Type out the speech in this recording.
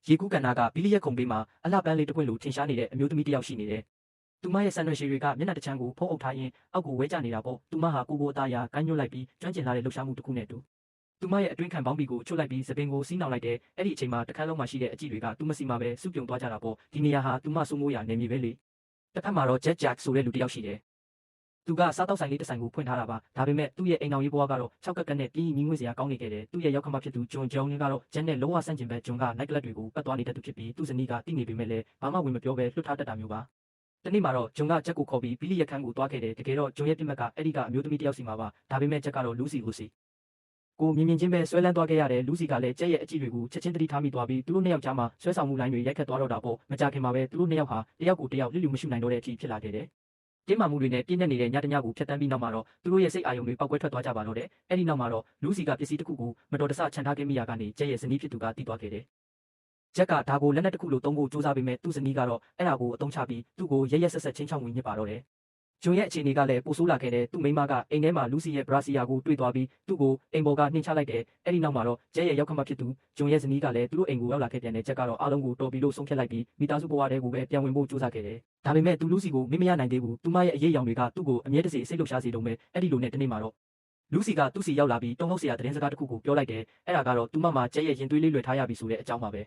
ရေကူးကန်နာကဘီလီရဲ့ခုံပေးမှာအလှပန်းလေးတစ်ပွင့်လိုထင်ရှားနေတဲ့အမျိုးသမီးတစ်ယောက်ရှိနေတယ်။သူမရဲ့ဆန်ရွှေတွေကမျက်နှာတစ်ချမ်းကိုဖုံးအုပ်ထားရင်းအောက်ကိုဝဲကျနေတာပေါ့။သူမဟာကိုအသားအရာကိုင်းညွတ်လိုက်ပြီးကျွမ်းကျင်လာတဲ့လှုပ်ရှားမှုတစ်ခုနဲ့တူ။သူမရဲ့အတွင်းခံပေါင်းဘီကိုချွတ်လိုက်ပြီးသပင်ကိုစီးနှောင်လိုက်တဲ့အဲ့ဒီအချိန်မှာတခန်းလုံးမှာရှိတဲ့အကြည့်တွေကသူမစီမှာပဲစုပြုံသွားကြတာပေါ့။ဒီနေရာဟာသူမစိုးမိုးရာနေမြေပဲလေ။တစ်ဖက်မှာတော့ Jack ဆိုတဲ့လူတစ်ယောက်ရှိတယ်။သူကစားတောက်ဆိုင်လေးတစ်ဆိုင်ကိုဖွင့်ထားတာပါ။ဒါပေမဲ့သူ့ရဲ့အိမ်တော်ရေးဘွားကတော့6ကက်ကက်နဲ့ပြင်းညီငွေ့စရာကောင်းနေခဲ့တယ်။သူ့ရဲ့ရောက်ခမဖြစ်သူဂျွန်ဂျုံင်းကတော့ဂျန်နဲ့လုံးဝဆန့်ကျင်ဘက်ဂျွန်ကနိုက်ကလပ်တွေကိုပတ်သွားနေတဲ့သူဖြစ်ပြီးသူ့ဇနီးကတိနေပေမဲ့လည်းဘာမှဝင်မပြောဘဲလွတ်ထားတတ်တာမျိုးပါ။တနေ့မှာတော့ဂျွန်ကဂျက်ကိုခေါ်ပြီးဘီလီရဲ့ခန်းကိုသွားခဲ့တယ်။တကယ်တော့ဂျွန်ရဲ့ပြစ်မှတ်ကအဲ့ဒီကအမျိုးသမီးတစ်ယောက်စီမှာပါ။ဒါပေမဲ့ဂျက်ကတော့လူစီကိုစီကိုမြင်မြင်ချင်းပဲဆွဲလန်းသွားခဲ့ရတယ်လူစီကလည်းကျက်ရဲ့အကြည့်တွေကိုချက်ချင်းတတိထားမိသွားပြီးသူတို့နှစ်ယောက်ကြားမှာဆွဲဆောင်မှုလိုင်းတွေရိုက်ခတ်သွားတော့တာပေါ့မကြခင်မှာပဲသူတို့နှစ်ယောက်ဟာတယောက်ကိုတယောက်လိလူမရှိနိုင်တော့တဲ့အထိဖြစ်လာခဲ့တယ်တင်းမာမှုတွေနဲ့ပြင်းနေတဲ့ညတညကိုဖျက်တမ်းပြီးနောက်မှာတော့သူတို့ရဲ့စိတ်အာရုံတွေပောက်ကွဲထွက်သွားကြပါတော့တယ်အဲ့ဒီနောက်မှာတော့လူစီကပစ္စည်းတစ်ခုကိုမတော်တဆခြံထားခဲ့မိရာကနေကျက်ရဲ့ဇနီးဖြစ်သူကတီးသွားခဲ့တယ်ဂျက်ကဒါကိုလက်နက်တစ်ခုလိုသုံးဖို့စူးစမ်းပေမဲ့သူ့ဇနီးကတော့အဲ့ဒါကိုအသုံးချပြီးသူ့ကိုရက်ရက်ဆက်ဆက်ချင်းချောင်းဝင်ညစ်ပါတော့တယ်ဂျွန်ရဲ့အခြေအနေကလည်းပိုဆိုးလာခဲ့တယ်သူ့မိန်းမကအိမ်ထဲမှာလူစီရဲ့ဘရာစီယာကိုတွေ့သွားပြီးသူ့ကိုအိမ်ပေါ်ကနှင်ချလိုက်တယ်အဲ့ဒီနောက်မှာတော့ဂျက်ရဲ့ရောက်ခမဖြစ်သူဂျွန်ရဲ့ဇနီးကလည်းသူတို့အိမ်ကိုရောက်လာခဲ့ပြန်တယ်ဂျက်ကတော့အားလုံးကိုတော်ပြီးလို့ဆုံးဖြတ်လိုက်ပြီးမိသားစုဘဝတဲကိုပဲပြန်ဝင်ဖို့စူးစမ်းခဲ့တယ်ဒါပေမဲ့သူလူစီကိုမရနိုင်သေးဘူးသူမရဲ့အရေးအယောင်တွေကသူ့ကိုအမြဲတစေစိတ်လှုပ်ရှားစေတုံးပဲအဲ့ဒီလိုနဲ့တနေ့မှာတော့လူစီကသူ့စီရောက်လာပြီးတုံ့ဟုတ်စရာသတင်းစကားတစ်ခုကိုပြောလိုက်တယ်အဲ့ဒါကတော့သူမမှာဂျက်ရဲ့ရင်သွေးလေးလွယ်ထားရပြီဆိုတဲ့အကြောင်းပါပဲ